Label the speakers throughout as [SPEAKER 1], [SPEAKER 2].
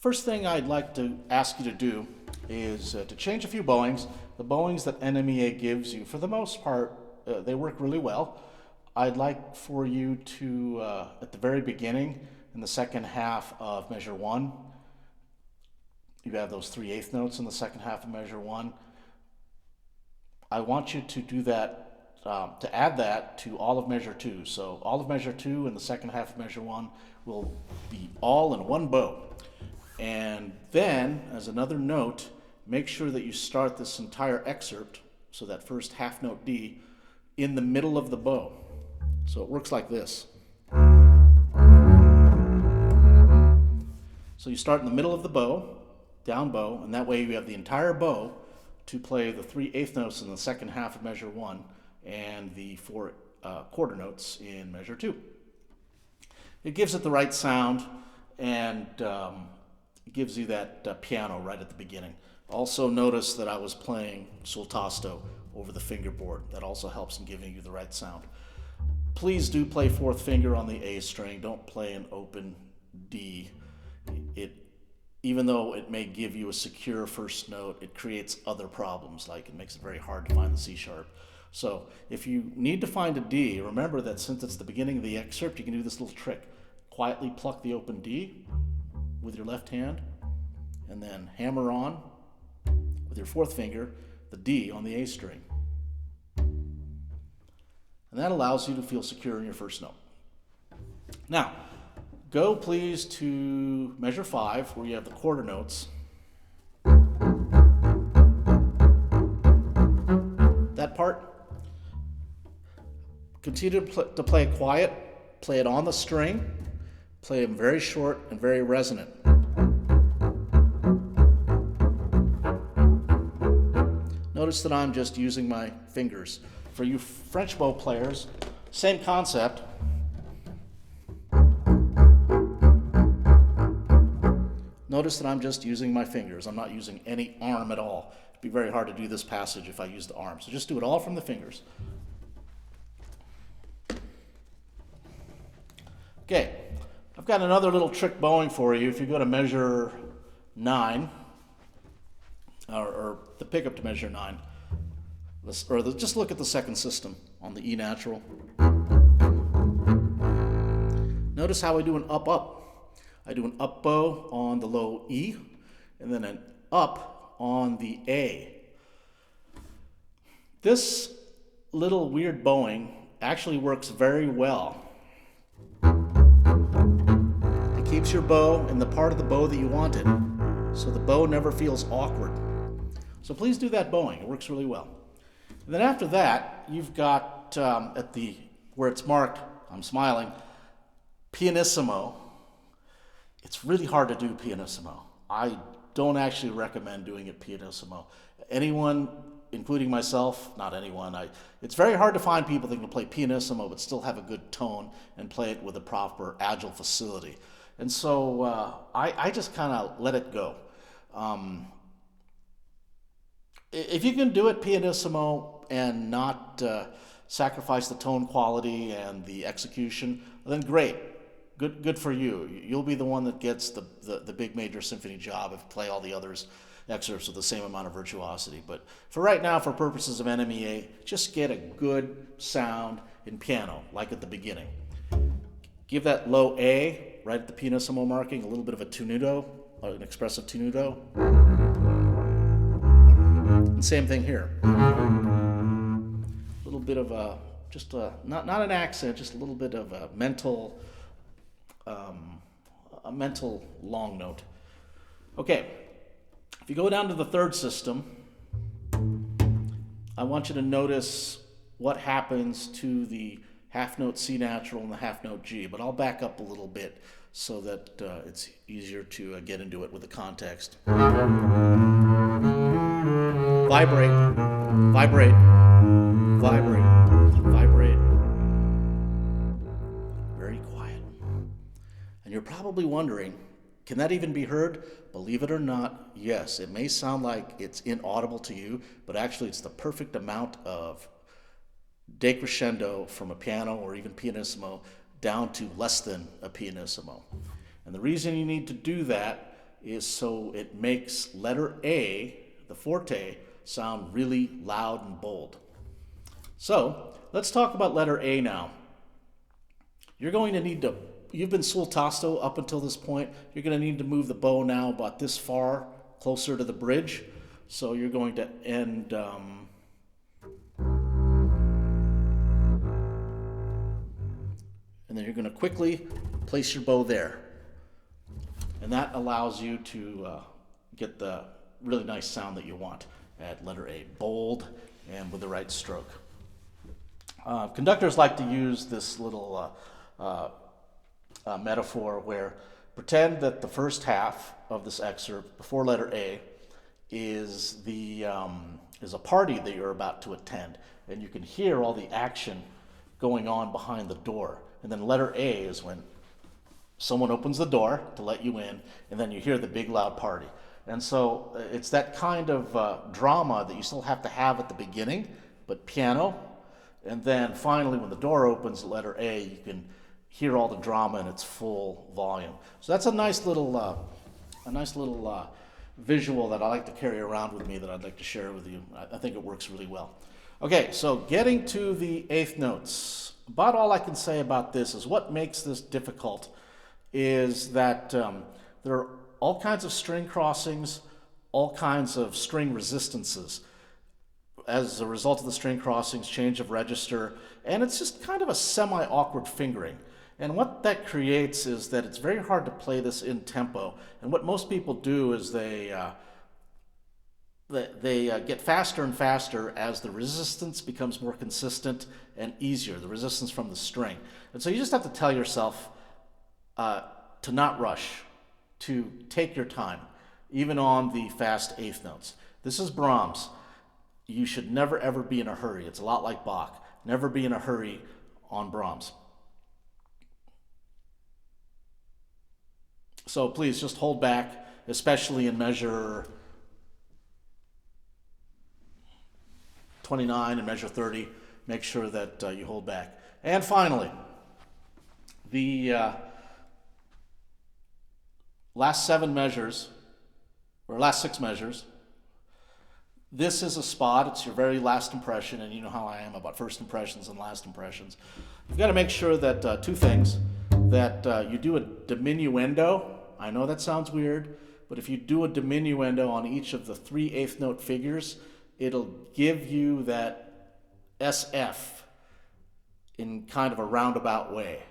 [SPEAKER 1] First thing I'd like to ask you to do is to change a few bowings. The bowings that NMEA gives you, for the most part, they work really well. I'd like for you to, at the very beginning, in the second half of measure 1, you have those 3/8 notes in the second half of measure 1. I want you to do that, to add that to all of measure 2. So all of measure 2 and the second half of measure 1 will be all in one bow. And then, as another note, make sure that you start this entire excerpt, so that first half note D, in the middle of the bow. So it works like this. So you start in the middle of the bow, down bow, and that way you have the entire bow to play the 3/8 notes in the second half of measure 1 and the 4 quarter notes in measure 2. It gives it the right sound, and it gives you that piano right at the beginning. Also notice that I was playing sul tasto over the fingerboard. That also helps in giving you the right sound. Please do play fourth finger on the A string. Don't play an open D. Even though it may give you a secure first note, it creates other problems, like it makes it very hard to find the C sharp. So if you need to find a D, remember that since it's the beginning of the excerpt, you can do this little trick. Quietly pluck the open D with your left hand, and then hammer on with your fourth finger the D on the A string. And that allows you to feel secure in your first note. Now, go please to measure 5, where you have the quarter notes. That part, continue to play it quiet, play it on the string, play them very short and very resonant. Notice that I'm just using my fingers. For you French bow players, same concept. Notice that I'm just using my fingers. I'm not using any arm at all. It'd be very hard to do this passage if I used the arm. So just do it all from the fingers. Okay, I've got another little trick bowing for you. If you go to measure 9, or the pickup to measure 9, just look at the second system on the E natural. Notice how I do an up-up. I do an up bow on the low E, and then an up on the A. This little weird bowing actually works very well. It keeps your bow in the part of the bow that you want it, so the bow never feels awkward. So please do that bowing. It works really well. And then after that, you've got at the where it's marked, I'm smiling, pianissimo. It's really hard to do pianissimo. I don't actually recommend doing it pianissimo. Anyone, including myself, not anyone, it's very hard to find people that can play pianissimo but still have a good tone and play it with a proper agile facility. And so I just kind of let it go. If you can do it pianissimo and not sacrifice the tone quality and the execution, then great. Good for you. You'll be the one that gets the big major symphony job if you play all the others excerpts with the same amount of virtuosity. But for right now, for purposes of NMEA, just get a good sound in piano, like at the beginning. Give that low A right at the pianissimo marking a little bit of a tenuto, an expressive tenuto. And same thing here. A little bit of not an accent, just a little bit of a mental long note. Okay, if you go down to the third system, I want you to notice what happens to the half note C natural and the half note G, but I'll back up a little bit so that it's easier to get into it with the context. Vibrate, vibrate, vibrate, vibrate. Very quiet. And you're probably wondering, can that even be heard? Believe it or not, yes. It may sound like it's inaudible to you, but actually it's the perfect amount of decrescendo from a piano or even pianissimo down to less than a pianissimo. And the reason you need to do that is so it makes letter A, the forte, sound really loud and bold. So let's talk about letter A now. You're going to need to, you've been sul tasto up until this point. You're going to need to move the bow now about this far closer to the bridge. So you're going to end, and then you're going to quickly place your bow there. And that allows you to get the really nice sound that you want at letter A, bold and with the right stroke. Conductors like to use this little metaphor where pretend that the first half of this excerpt before letter A is a party that you're about to attend, and you can hear all the action going on behind the door. And then letter A is when someone opens the door to let you in, and then you hear the big loud party. And so it's that kind of drama that you still have to have at the beginning, but piano. And then finally, when the door opens at letter A, you can hear all the drama in its full volume. So that's a nice little visual that I like to carry around with me that I'd like to share with you. I think it works really well. Okay, so getting to the eighth notes. About all I can say about this is what makes this difficult is that there are all kinds of string crossings, all kinds of string resistances. As a result of the string crossings, change of register, and it's just kind of a semi-awkward fingering. And what that creates is that it's very hard to play this in tempo. And what most people do is they get faster and faster as the resistance becomes more consistent and easier, the resistance from the string. And so you just have to tell yourself to not rush, to take your time, even on the fast eighth notes. This is Brahms. You should never ever be in a hurry. It's a lot like Bach. Never be in a hurry on Brahms. So please just hold back, especially in measure 29 and measure 30. Make sure that you hold back. And finally, the last 7 measures, or last 6 measures, this is a spot. It's your very last impression, and you know how I am about first impressions and last impressions. You've got to make sure that 2 things, that you do a diminuendo. I know that sounds weird, but if you do a diminuendo on each of the 3 eighth note figures, it'll give you that SF in kind of a roundabout way.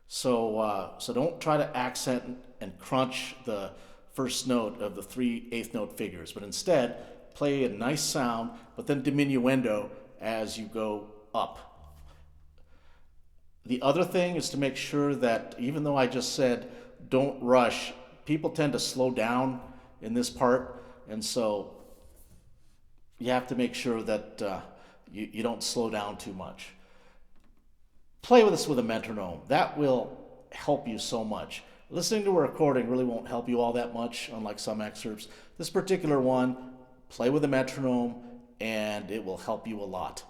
[SPEAKER 1] So don't try to accent and crunch the first note of the 3 eighth note figures, but instead play a nice sound, but then diminuendo as you go up. The other thing is to make sure that, even though I just said don't rush, people tend to slow down in this part, and so you have to make sure that you don't slow down too much. Play with this with a metronome. That will help you so much. Listening to a recording really won't help you all that much, unlike some excerpts. This particular one, play with a metronome, and it will help you a lot.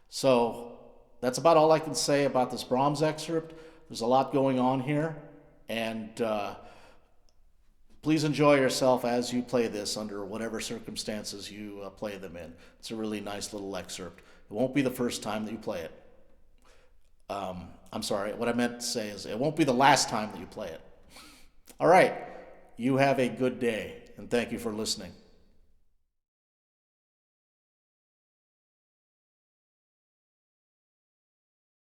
[SPEAKER 1] So that's about all I can say about this Brahms excerpt. There's a lot going on here, and please enjoy yourself as you play this under whatever circumstances you play them in. It's a really nice little excerpt. It won't be the first time that you play it. I'm sorry, what I meant to say is it won't be the last time that you play it. All right, you have a good day, and thank you for listening.